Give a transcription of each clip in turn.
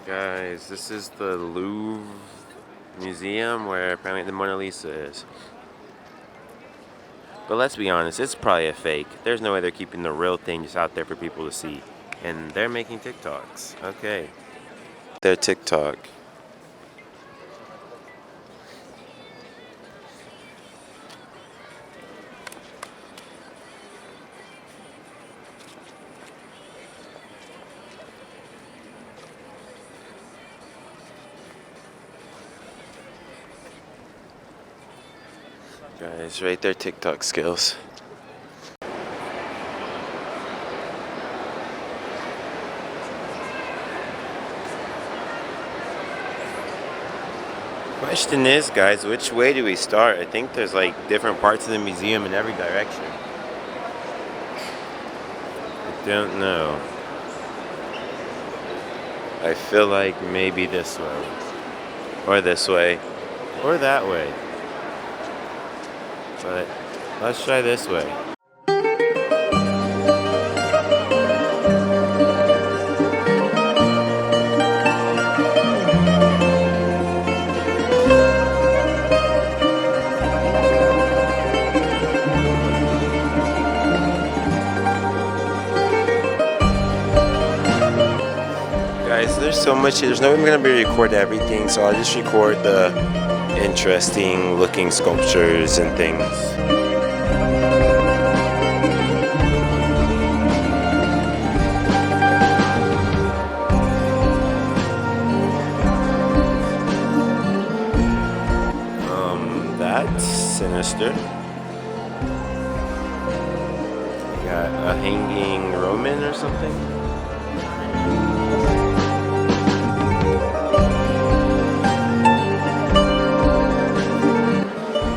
Guys, this is the Louvre museum where apparently the Mona Lisa is. But let's be honest, it's probably a fake. There's no way they're keeping the real thing just out there for people to see. And they're making TikToks. Okay. Their TikTok. Guys, rate their TikTok skills. Question is, guys, which way do we start? I think there's like different parts of the museum in every direction. I don't know. I feel like maybe this way. Or this way. Or that way. But let's try this way. Guys, there's so much here. There's no way I'm going to be recording everything, so I'll just record the interesting looking sculptures and things. That's sinister. We got a hanging Roman or something.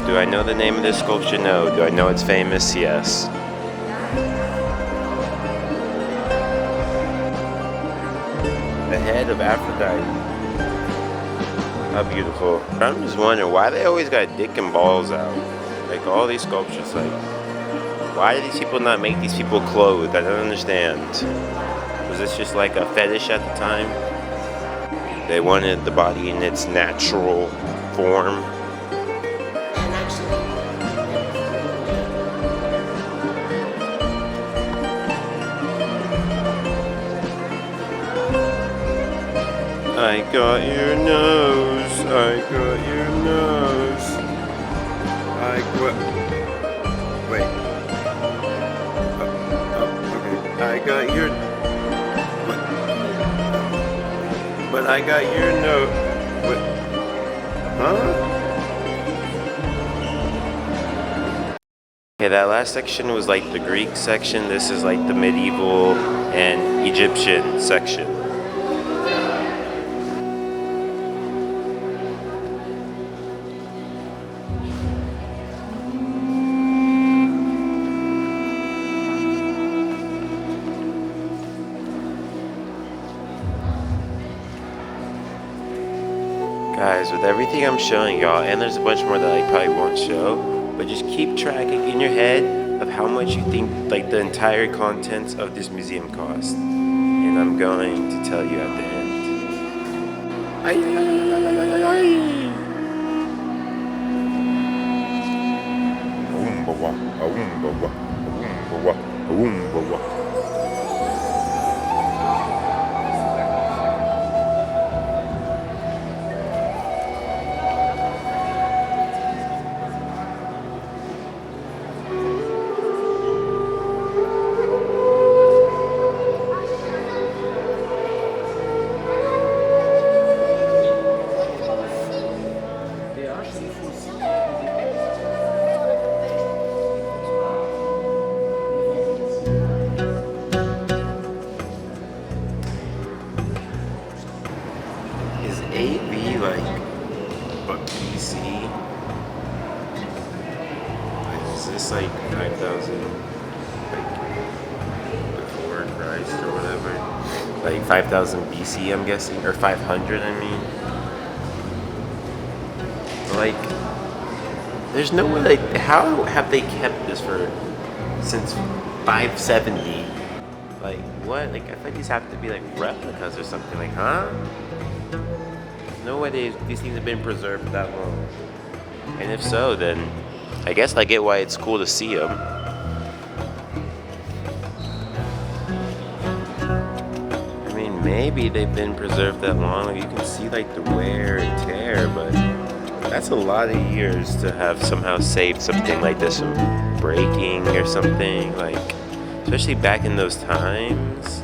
Do I know the name of this sculpture? No. Do I know it's famous? Yes. The head of Aphrodite. How beautiful. I'm just wondering why they always got dick and balls out. Like all these sculptures, like why do these people not make these people clothed? I don't understand. Was this just like a fetish at the time? They wanted the body in its natural form. I got your nose, I got your nose. Wait. Okay. I got your... But I got your nose. What? Huh? Okay, that last section was like the Greek section. This is like the medieval and Egyptian section. Guys, with everything I'm showing y'all, and there's a bunch more that I probably won't show, but just keep track in your head of how much you think like the entire contents of this museum cost. And I'm going to tell you at the end. Ay, ay, ay, ay, ay, ay. Is AV like what BC? Like, is this like 5,000 like before Christ or whatever? Like 5,000 BC, I'm guessing, or 500. I mean, like, there's no way. Like, how have they kept this for since 570? Like, what? Like, I feel like these have to be like replicas or something. Like, huh? No way these things have been preserved for that long. And if so, then I guess I get why it's cool to see them. I mean, maybe they've been preserved that long. Like, you can see like the wear and tear, but that's a lot of years to have somehow saved something like this from breaking or something. Like, especially back in those times.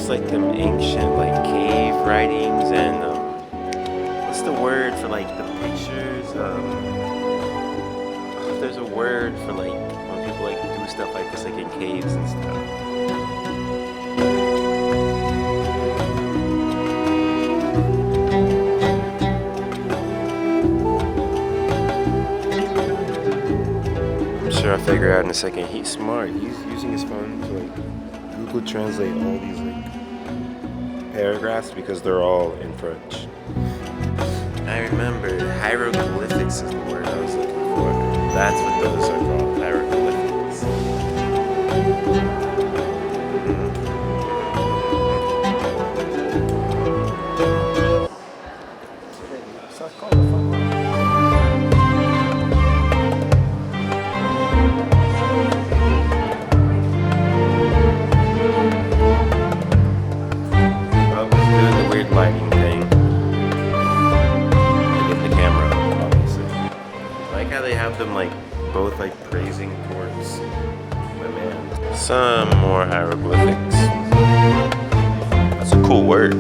Like them ancient like cave writings and what's the word for like the pictures? There's a word for like when people like do stuff like this like in caves and stuff. I'm sure I'll figure out in a second. He's smart. He's using his phone to like Google Translate all these like paragraphs because they're all in French. I remember hieroglyphics is the word I was looking for. That's what those are called, hieroglyphics. Lighting thing. To get the camera, obviously. I like how they have them like both like praising towards the man. Some more hieroglyphics. That's a cool word.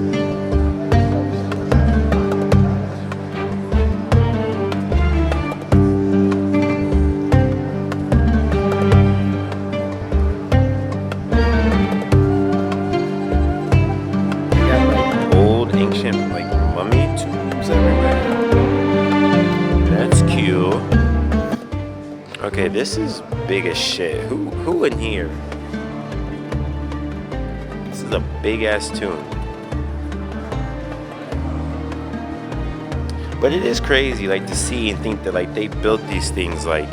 Okay, this is big as shit. Who in here? This is a big ass tomb. But it is crazy, like, to see and think that like they built these things like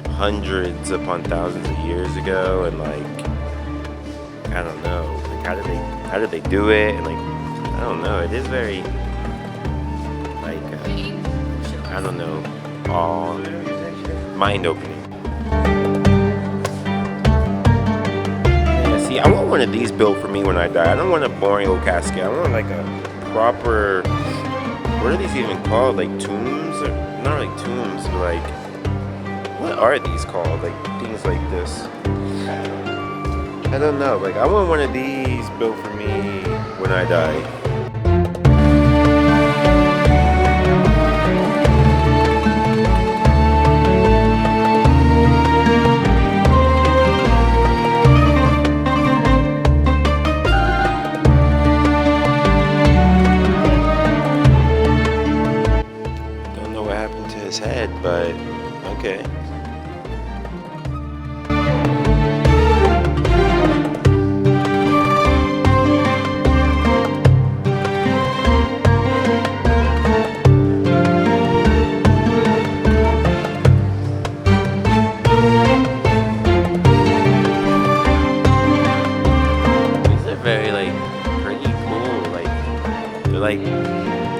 hundreds upon thousands of years ago, and like I don't know, like how did they do it? And like I don't know. It is very like I don't know, all mind-opening. Yeah, see, I want one of these built for me when I die. I don't want a boring old casket. I want like a proper, what are these even called? Like tombs? Or, not really tombs, but like, what are these called? Like things like this. I don't know. Like, I want one of these built for me when I die. Head, but okay. These are very like pretty cool. Like they're like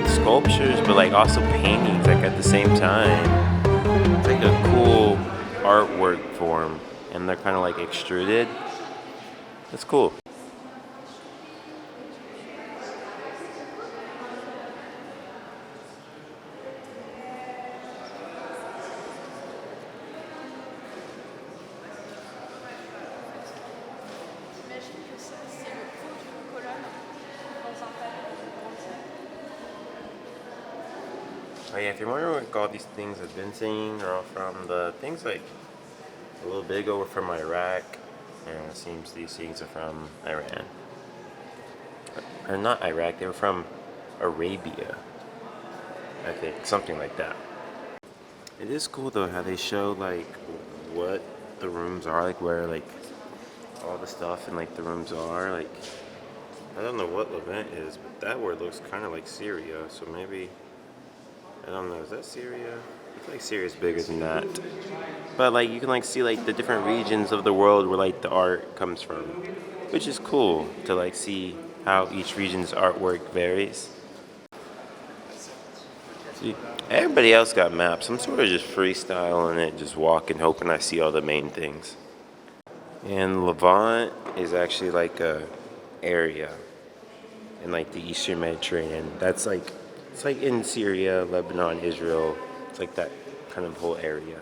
sculptures, but like also paintings, like at the same time. It's like a cool artwork form, and they're kind of like extruded. That's cool. Oh yeah, if you're wondering what all these things I've been seeing are all from, the things like a little bit ago were from Iraq, and it seems these things are from Iran. Or not Iraq, they were from Arabia, I think, something like that. It is cool though how they show like what the rooms are, like where like all the stuff in like the rooms are, like I don't know what Levant is, but that word looks kind of like Syria. So maybe, I don't know. Is that Syria? I feel like Syria's bigger than that. But like you can like see like the different regions of the world where like the art comes from, which is cool to like see how each region's artwork varies. See, everybody else got maps. I'm sort of just freestyling it, just walking, hoping I see all the main things. And Levant is actually like a area in like the Eastern Mediterranean. That's like it's like in Syria, Lebanon, Israel. It's like that kind of whole area.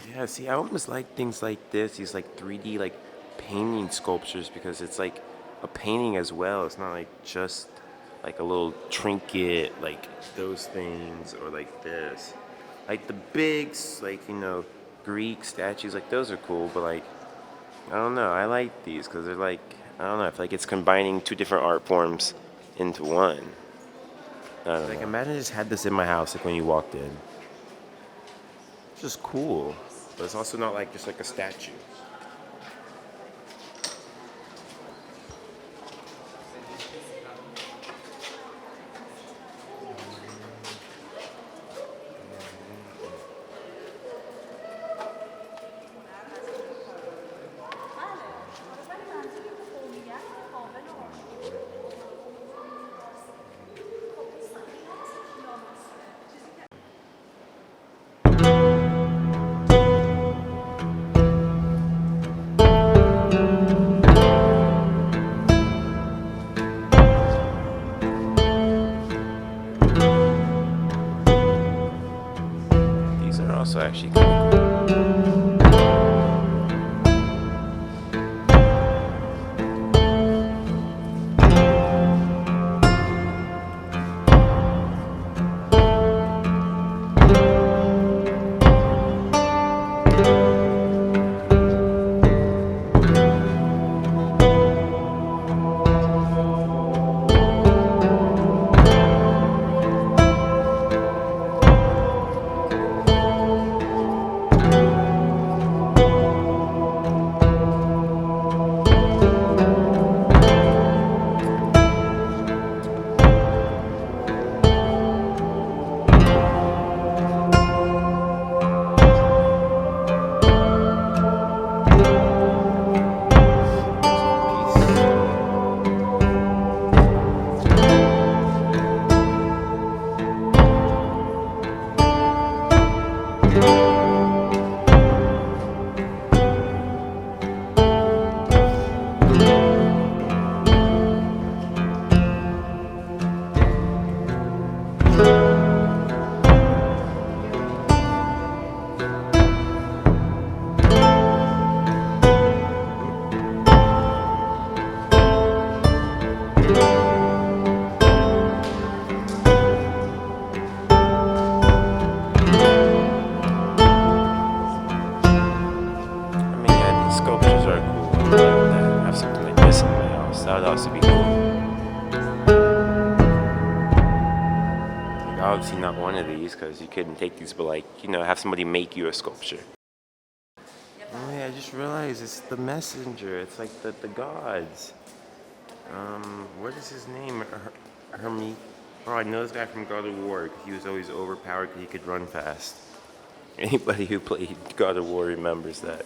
Yeah, see, I almost like things like this, these like 3D like painting sculptures because it's like a painting as well. It's not like just like a little trinket, like those things, or like this. Like the big, like, Greek statues, like those are cool, but like, I don't know, I like these because they're like, I don't know, I feel like it's combining two different art forms into one. I don't like, know. Imagine I just had this in my house, like when you walked in. It's just cool, but it's also not like just like a statue. These are also actually kind of cool. I mean, yeah, these sculptures are cool. I would like to have something like this in my house. That would also be cool. Like, obviously not one of these because you couldn't take these, but like, have somebody make you a sculpture. Oh yeah, I just realized it's the messenger. It's like the gods. What is his name? Hermes. Oh, I know this guy from God of War. He was always overpowered because he could run fast. Anybody who played God of War remembers that.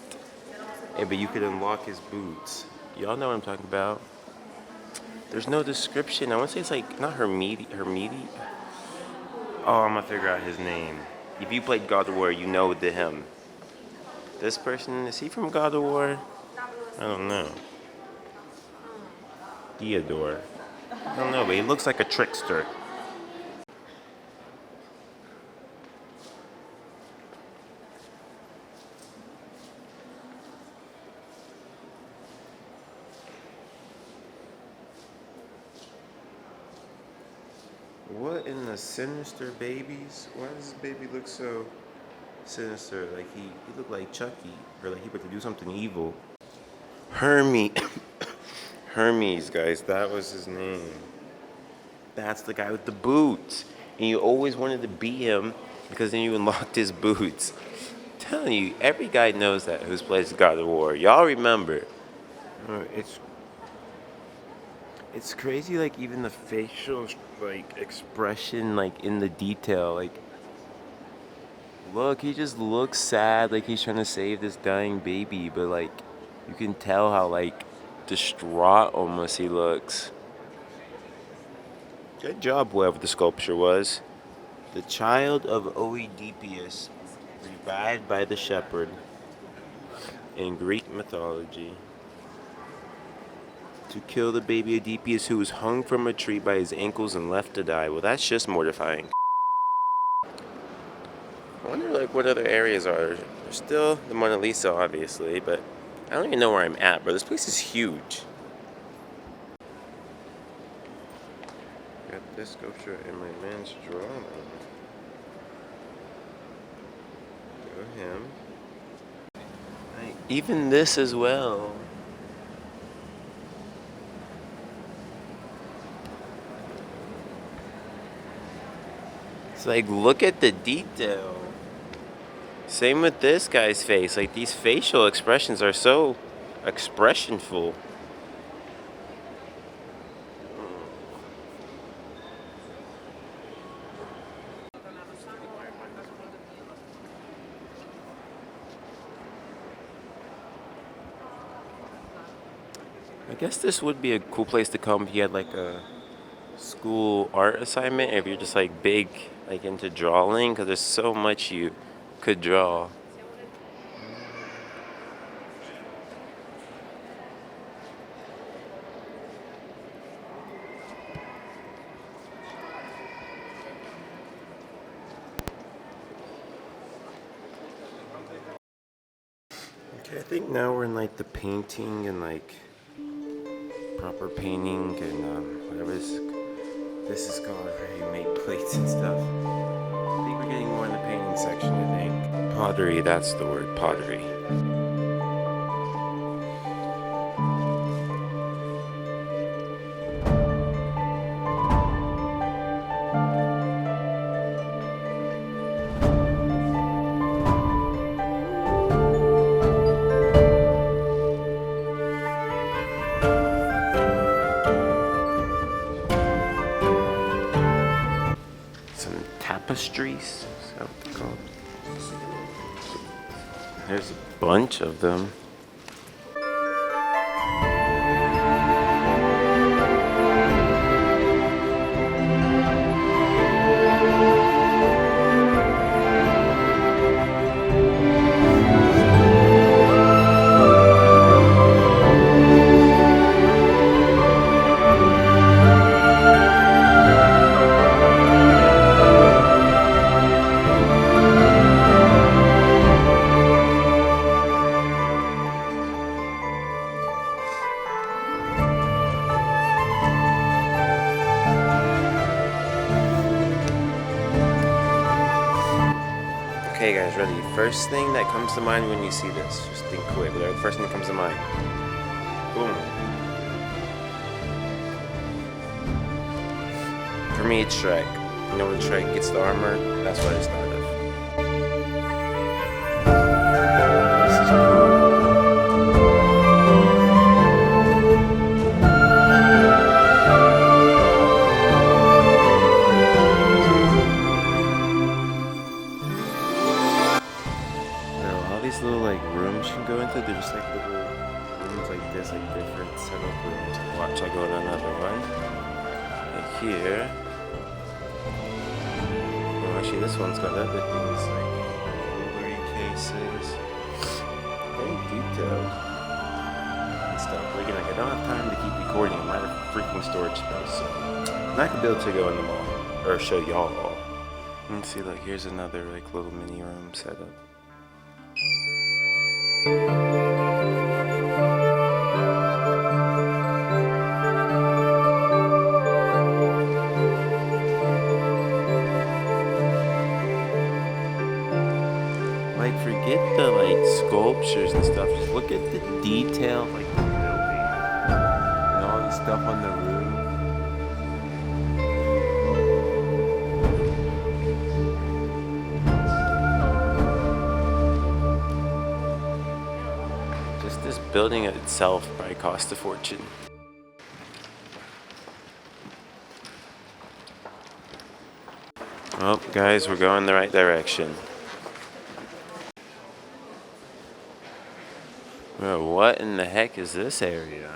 Hey, but you could unlock his boots. Y'all know what I'm talking about. There's no description. I want to say it's like, not Hermidi. Oh, I'm gonna figure out his name. If you played God of War, you know him. This person, is he from God of War? I don't know. Theodore. I don't know, but he looks like a trickster. What in the sinister babies? Why does this baby look so sinister? Like he looked like Chucky, or like he about to do something evil. Hermes. Hermes, guys, that was his name. That's the guy with the boots. And you always wanted to beat him because then you unlocked his boots. I'm telling you, every guy knows that who's plays God of War. Y'all remember. It's crazy, like even the facial like expression, like in the detail, like look, he just looks sad, like he's trying to save this dying baby, but like you can tell how like distraught almost he looks. Good job, whoever the sculpture was. The child of Oedipus, revived by the shepherd in Greek mythology. To kill the baby Oedipus who was hung from a tree by his ankles and left to die. Well, that's just mortifying. I wonder like what other areas are there? There's still the Mona Lisa, obviously, but I don't even know where I'm at, bro. This place is huge. Got this sculpture in my man's drawing. Go him. Even this as well. It's like, look at the detail. Same with this guy's face. Like, these facial expressions are so expressionful. I guess this would be a cool place to come if you had like a school art assignment, if you're just like big like into drawing, because there's so much you could draw. Okay, I think now we're in like the painting and like proper painting and whatever this is called, where you make plates and stuff. I think we're getting more in the painting section, I think. Pottery, that's the word, pottery. Some tapestries, is that what they're called? There's a bunch of them. Okay guys, ready? First thing that comes to mind when you see this, just think quick, whatever the first thing that comes to mind. Boom. For me, it's Shrek. You know when Shrek gets the armor? That's what I just thought of. This is cool. Little like rooms you can go into. They're just like little rooms like this, like different setup rooms. Watch, I'll go to another one. Like here. Oh, actually, this one's got other things like jewelry cases. Very detailed and stuff. Like, I don't have time to keep recording. I'm out of freaking storage space, so I'm not gonna be able to go in the mall or show y'all all. Let's see, like here's another like little mini room setup. Like, forget the like sculptures and stuff. Just look at the detail of like the building and stuff on the roof. Just this building itself probably cost a fortune. Well, guys, we're going the right direction. Well, what in the heck is this area?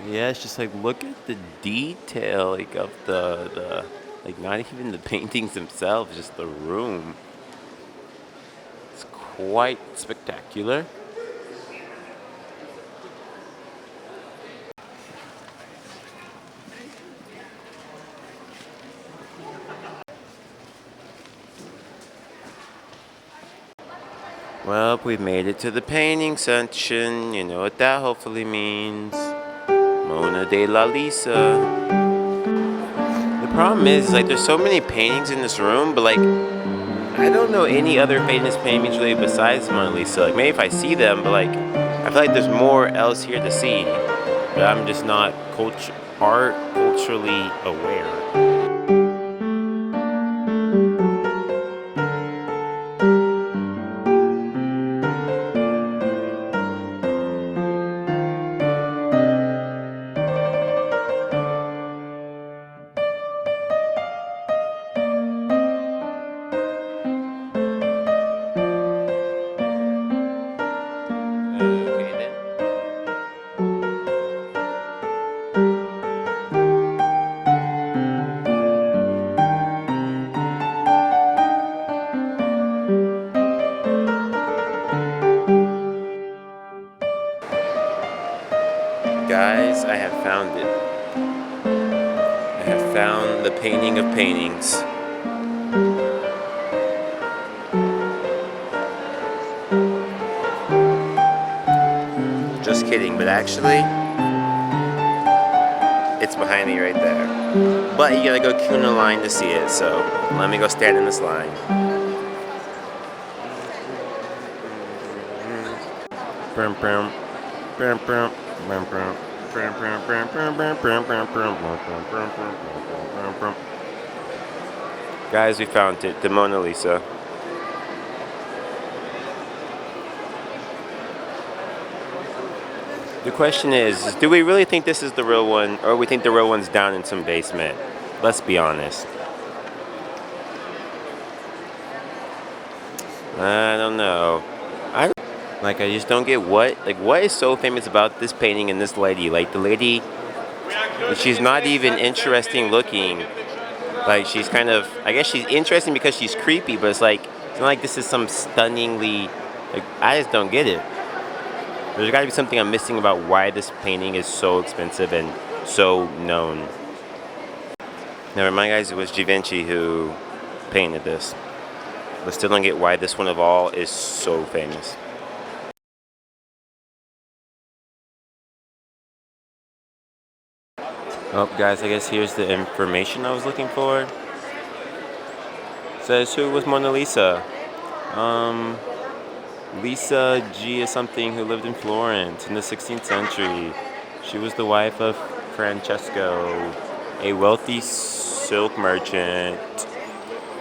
Yeah, it's just like, look at the detail, like, of the like, not even the paintings themselves, just the room. It's quite spectacular. Well, we've made it to the painting section. You know what that hopefully means. Mona de la Lisa. The problem is, like, there's so many paintings in this room, but, like, I don't know any other famous paintings really besides Mona Lisa. Like, maybe if I see them, but, like, I feel like there's more else here to see. But I'm just not culturally aware. Okay then. Guys, I have found it. I have found the painting of paintings. Just kidding, but actually, it's behind me right there. But you gotta go queue in a line to see it, so let me go stand in this line. Guys, we found it, the Mona Lisa. The question is, do we really think this is the real one, or we think the real one's down in some basement? Let's be honest. I don't know. I just don't get what is so famous about this painting and this lady. Like, the lady, she's not even interesting looking. Like, she's kind of, I guess she's interesting because she's creepy, but it's not like this is some stunningly, like, I just don't get it. There's got to be something I'm missing about why this painting is so expensive and so known. Never mind, guys, it was Da Vinci who painted this. But still don't get why this one of all is so famous. Oh, guys, I guess here's the information I was looking for. It says, who was Mona Lisa? Lisa G is something who lived in Florence in the 16th century. She was the wife of Francesco, a wealthy silk merchant.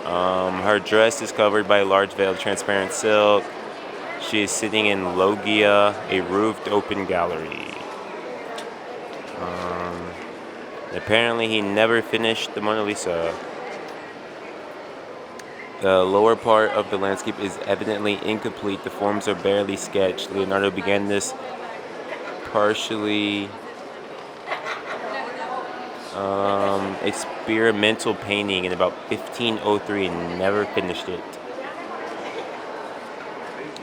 Her dress is covered by a large veil of transparent silk. She is sitting in loggia, a roofed open gallery. Apparently he never finished the Mona Lisa. The lower part of the landscape is evidently incomplete. The forms are barely sketched. Leonardo began this partially experimental painting in about 1503 and never finished it.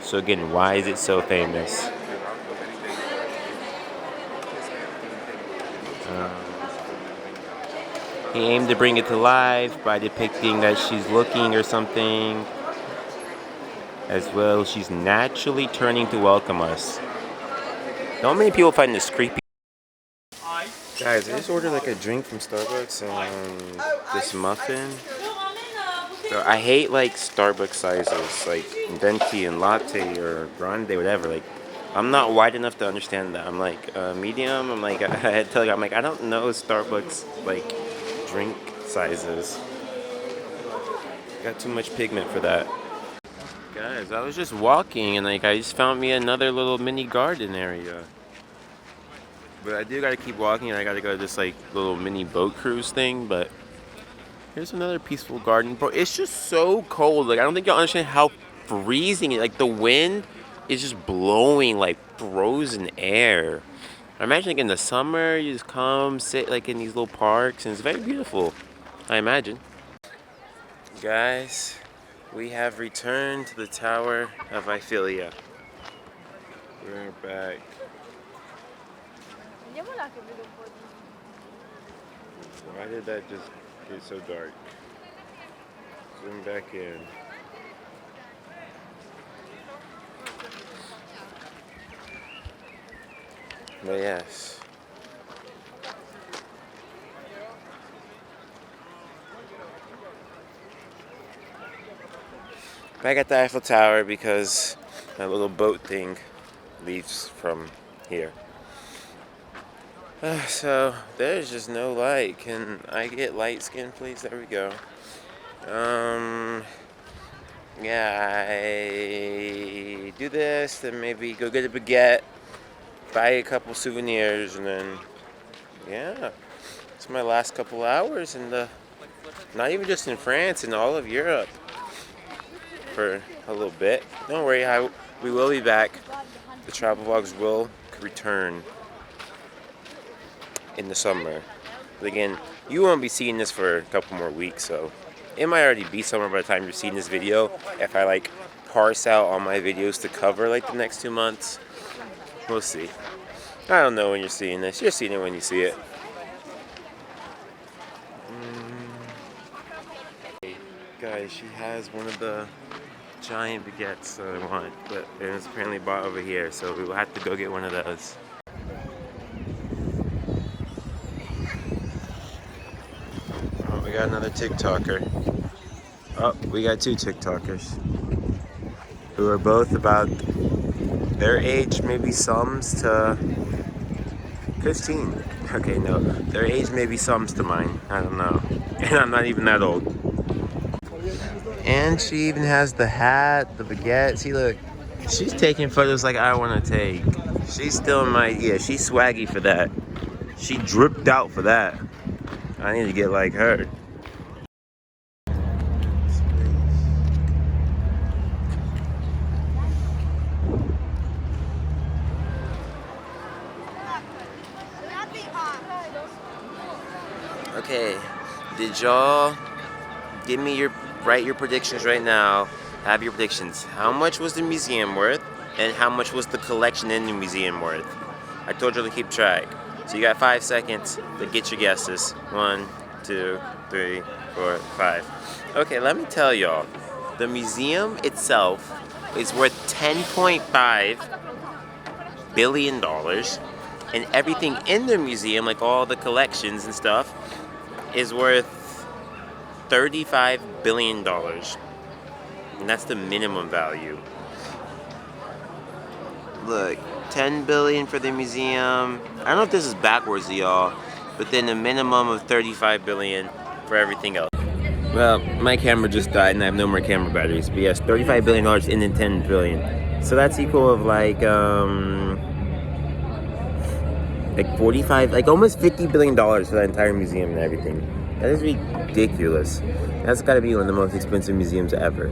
So again, why is it so famous? He aimed to bring it to life by depicting that she's looking or something. As well, she's naturally turning to welcome us. Not many people find this creepy. Guys, I just ordered like a drink from Starbucks and this muffin. So I hate like Starbucks sizes, like venti and latte or grande, whatever. Like, I'm not wide enough to understand that. I'm like medium. I'm like I had to tell you, I'm like I don't know Starbucks like drink sizes. Got too much pigment for that. Guys, I was just walking and like I just found me another little mini garden area. But I do gotta keep walking and I gotta go to this like little mini boat cruise thing, but here's another peaceful garden. Bro, it's just so cold. Like I don't think you'll understand how freezing it, like the wind is just blowing like frozen air. I imagine like in the summer you just come sit like in these little parks and it's very beautiful. I imagine. Guys, we have returned to the Tower of Iphilia. We're back. Why did that just get so dark? Zoom back in. But yes. Back at the Eiffel Tower because that little boat thing leaves from here. So there's just no light. Can I get light skin, please? There we go. Yeah, I do this, then maybe go get a baguette, buy a couple souvenirs, and then yeah, it's my last couple hours in the, not even just in France, in all of Europe for a little bit. Don't worry, we will be back. The travel vlogs will return in the summer. But again, you won't be seeing this for a couple more weeks, so it might already be summer by the time you're seeing this video. If I like parse out all my videos to cover like the next 2 months, we'll see. I don't know when you're seeing this. You're seeing it when you see it. Guys, she has one of the giant baguettes that I want, but it's apparently bought over here, so we will have to go get one of those. Oh, we got another TikToker. Oh, we got 2 TikTokers who are both about their age, maybe sums to 15. Okay, no, their age maybe sums to mine. I don't know. And I'm not even that old. And she even has the hat, the baguette. See, look, she's taking photos like I want to take. She's still in my, yeah, she's swaggy for that. She dripped out for that. I need to get like her. Okay, did y'all give me write your predictions right now? Have your predictions. How much was the museum worth, and how much was the collection in the museum worth? I told you to keep track. So you got 5 seconds to get your guesses. 1, 2, 3, 4, 5. Okay, let me tell y'all. The museum itself is worth $10.5 billion, and everything in the museum, like all the collections and stuff, is worth $35 billion. And that's the minimum value. Look, $10 billion for the museum. I don't know if this is backwards, y'all, but then a minimum of $35 billion for everything else. Well, my camera just died and I have no more camera batteries. But yes, $35 billion and then $10 billion. So that's equal of like 45, like almost $50 billion for that entire museum and everything. That is ridiculous. That's gotta be one of the most expensive museums ever.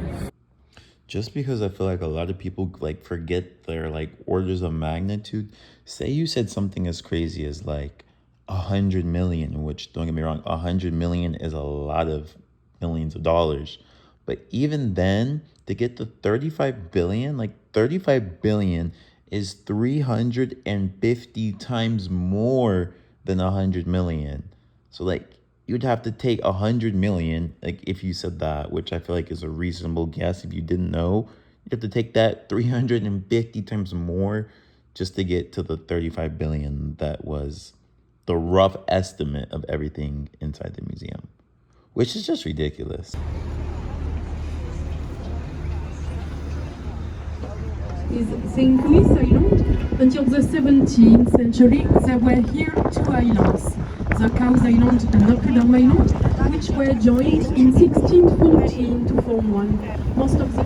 Just because I feel like a lot of people like forget their like orders of magnitude. Say you said something as crazy as like 100 million, which don't get me wrong, 100 million is a lot of millions of dollars. But even then, to get to 35 billion, like 35 billion is 350 times more than 100 million. So like you'd have to take 100 million, like if you said that, which I feel like is a reasonable guess. If you didn't know, you have to take that 350 times more just to get to the 35 billion that was the rough estimate of everything inside the museum, which is just ridiculous. Is St. Louis Island. Until the 17th century, there were here two islands, the Cowes Island and Notre Dame Island, which were joined in 1614 to form one. Most of the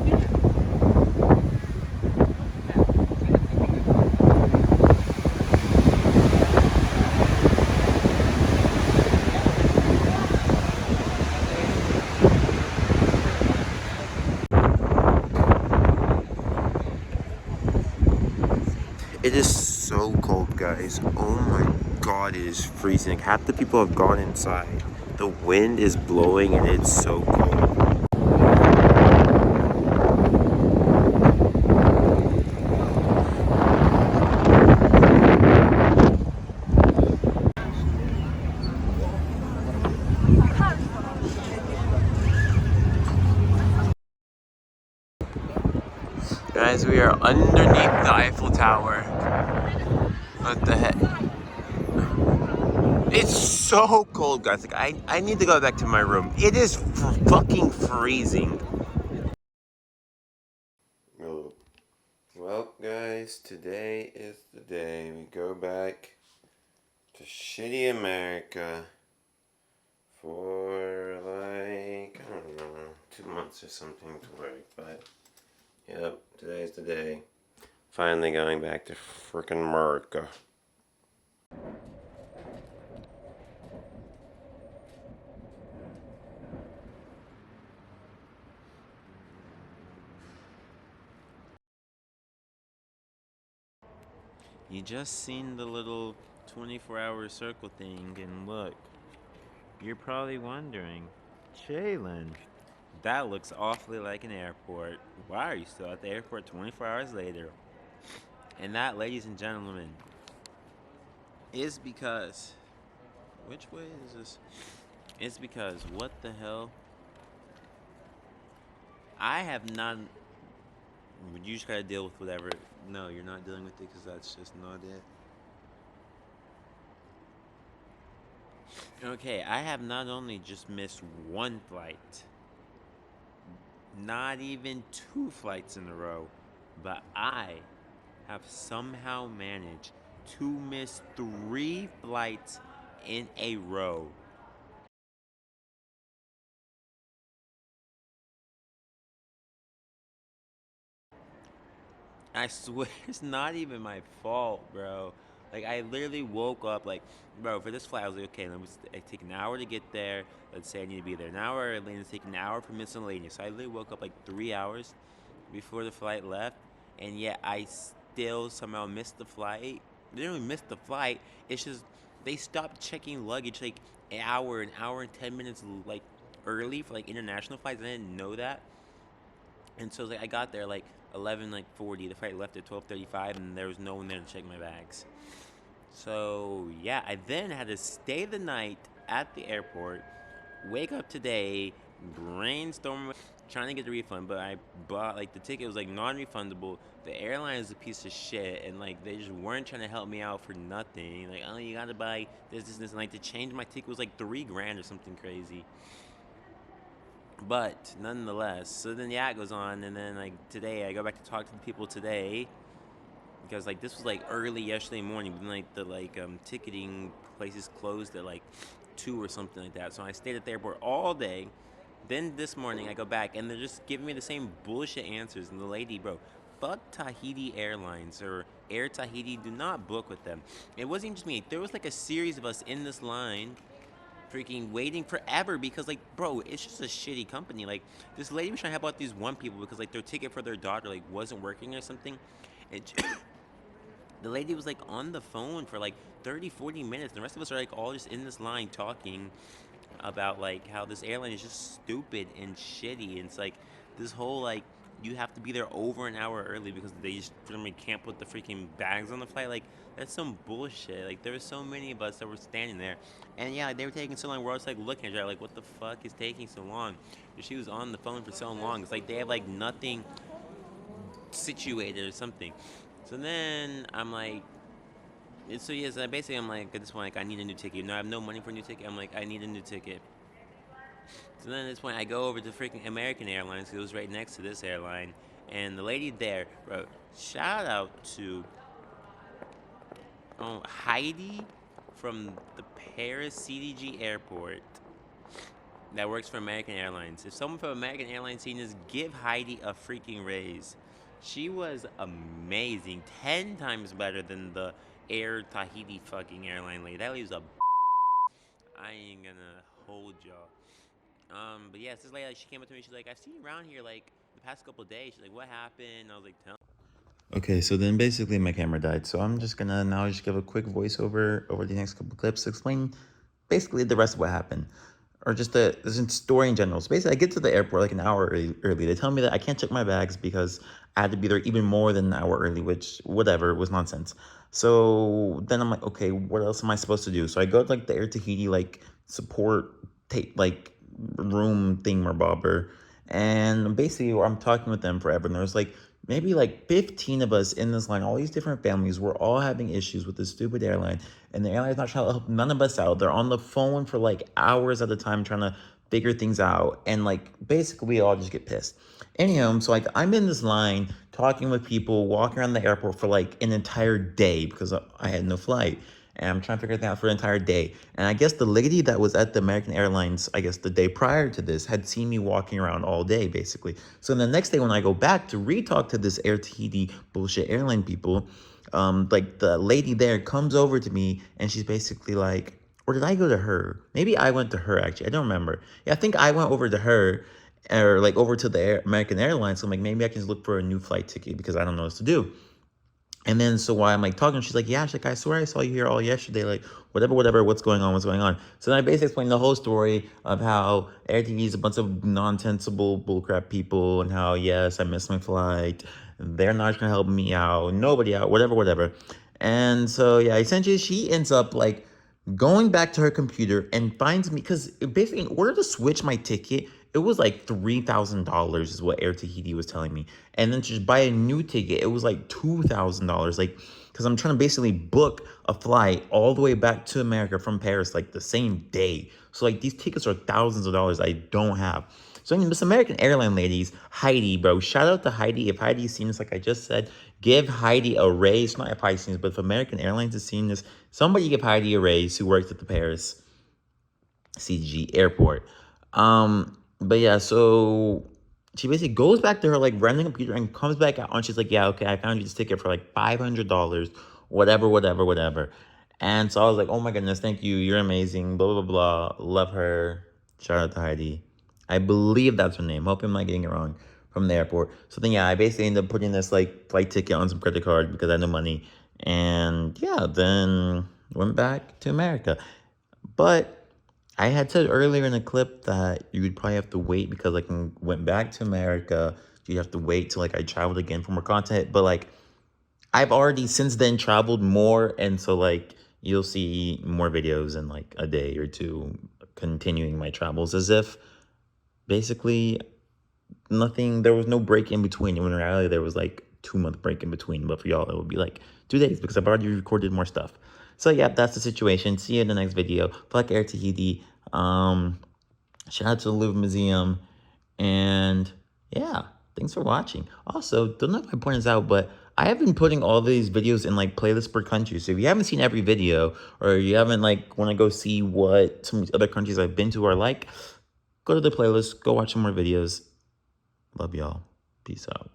It is so cold, guys. Oh my god, it is freezing. Like, half the people have gone inside. The wind is blowing and it's so cold. Guys, we are underneath the Eiffel Tower. What the heck? It's so cold, guys. Like, I need to go back to my room. It is fucking freezing. Well, guys, today is the day we go back to shitty America for like, I don't know, 2 months or something to work. But, yep, today's the day. Finally going back to frickin' America. You just seen the little 24-hour circle thing, and look, you're probably wondering, Jaylan, that looks awfully like an airport. Why are you still at the airport 24 hours later? And that, ladies and gentlemen, is because, which way is this? It's because, what the hell? I have not, you just gotta deal with whatever. No, you're not dealing with it because that's just not it. Okay, I have not only just missed one flight, not even 2 flights in a row, but I have somehow managed to miss 3 flights in a row. I swear it's not even my fault, bro. Like, I literally woke up, like, bro, for this flight, I was like, okay, it take an hour to get there. Let's say I need to be there an hour early, and it's take an hour for miscellaneous. So I literally woke up like 3 hours before the flight left, and yet I still somehow missed the flight. They didn't even miss the flight. It's just they stopped checking luggage like an hour and 10 minutes like early for like international flights. I didn't know that, and so like I got there like 11 like 40. The flight left at 12:35, and there was no one there to check my bags. So yeah, I then had to stay the night at the airport, wake up today, brainstorm trying to get the refund, but I bought like the ticket was like non-refundable. The airline is a piece of shit, and like they just weren't trying to help me out for nothing. Like, oh, you gotta buy this, and like to change my ticket was like 3 grand or something crazy. But nonetheless, so then yeah, it goes on, and then like today I go back to talk to the people today because like this was like early yesterday morning, but then like the ticketing places closed at like 2 or something like that. So I stayed at the airport all day. Then this morning I go back and they're just giving me the same bullshit answers. And the lady, bro, fuck Tahiti Airlines or Air Tahiti. Do not book with them. It wasn't just me. There was like a series of us in this line freaking waiting forever because like bro, it's just a shitty company. Like this lady was trying to help out these one people because like their ticket for their daughter like wasn't working or something. And the lady was like on the phone for like 30-40 minutes. The rest of us are like all just in this line talking about like how this airline is just stupid and shitty. And it's like this whole like you have to be there over an hour early because they just literally can't put the freaking bags on the flight. Like, that's some bullshit. Like, there were so many of us that were standing there, and yeah, they were taking so long. We're all just like looking at her, like, what the fuck is taking so long? And she was on the phone for so long. It's like they have like nothing situated or something. So then I'm like, so yes, basically I'm like at this point, like, I need a new ticket. No, I have no money for a new ticket. I'm like, I need a new ticket. So then at this point, I go over to freaking American Airlines, 'cause it was right next to this airline, and the lady there wrote, shout out to Heidi from the Paris CDG airport that works for American Airlines. If someone from American Airlines seen this, give Heidi a freaking raise. She was amazing, 10 times better than the Air Tahiti fucking airline lady. That lady's a. I ain't gonna hold y'all. But yeah, this lady, like, she came up to me. She's like, I've seen you around here like the past couple of days. She's like, what happened? I was like, tell. Okay, so then basically my camera died. So I'm just gonna now just give a quick voiceover over the next couple clips to explain basically the rest of what happened. Or just the story in general. So basically I get to the airport like an hour early. They tell me that I can't check my bags because I had to be there even more than an hour early, which whatever, was nonsense. So then I'm like, okay, what else am I supposed to do? So I go to like the Air Tahiti like support like room thing or bobber, and basically I'm talking with them forever, and there's like maybe like 15 of us in this line, all these different families. We're all having issues with this stupid airline, and the airline's not trying to help none of us out. They're on the phone for like hours at a time trying to figure things out, and like basically we all just get pissed. Anyhow, so like I'm in this line talking with people, walking around the airport for like an entire day because I had no flight, and I'm trying to figure it out for an entire day. And I guess the lady that was at the American Airlines, I guess the day prior to this, had seen me walking around all day, basically. So the next day when I go back to re-talk to this Air Tahiti bullshit airline people, like the lady there comes over to me and she's basically like, or did I go to her? Maybe I went to her, actually. I don't remember. Yeah, I think I went over to her, or like over to the American Airlines. So I'm like, maybe I can just look for a new flight ticket because I don't know what to do. And then so while I'm like talking, she's like, yeah, she's like, I swear I saw you here all yesterday, like whatever, what's going on, what's going on. So then I basically explained the whole story of how Air TV is a bunch of nonsensible bullcrap people, and how, yes, I missed my flight, they're not gonna help me out, nobody out, whatever. And so yeah, essentially she ends up like going back to her computer and finds me, because basically in order to switch my ticket, it was like $3,000 is what Air Tahiti was telling me. And then to just buy a new ticket, it was like $2,000. Like, because I'm trying to basically book a flight all the way back to America from Paris like the same day. So like these tickets are thousands of dollars I don't have. So I mean, this American airline ladies, Heidi, bro, shout out to Heidi. If Heidi's seen this, like I just said, give Heidi a raise. Not if Heidi's seen this, but if American Airlines has seen this, somebody give Heidi a raise who works at the Paris CG airport. But yeah, so she basically goes back to her like random computer and comes back out, and she's like, yeah, okay, I found you this ticket for like $500, whatever. And so I was like, oh my goodness, thank you, you're amazing, blah, blah, blah, love her, shout out to Heidi. I believe that's her name. Hope I'm not getting it wrong, from the airport. So then, yeah, I basically ended up putting this like flight ticket on some credit card because I had no money. And yeah, then went back to America. But I had said earlier in the clip that you would probably have to wait because like I went back to America. You'd have to wait till like I traveled again for more content. But like I've already since then traveled more. And so like you'll see more videos in like a day or two continuing my travels as if basically nothing, there was no break in between. And in reality, there was like 2 month break in between. But for y'all, it would be like 2 days because I've already recorded more stuff. So yeah, that's the situation. See you in the next video. Fuck Air Tahiti. Shout out to the Louvre Museum. And yeah, thanks for watching. Also, don't know if I pointed this out, but I have been putting all these videos in like playlists per country. So if you haven't seen every video, or you haven't like want to go see what some of these other countries I've been to are like, go to the playlist, go watch some more videos. Love y'all. Peace out.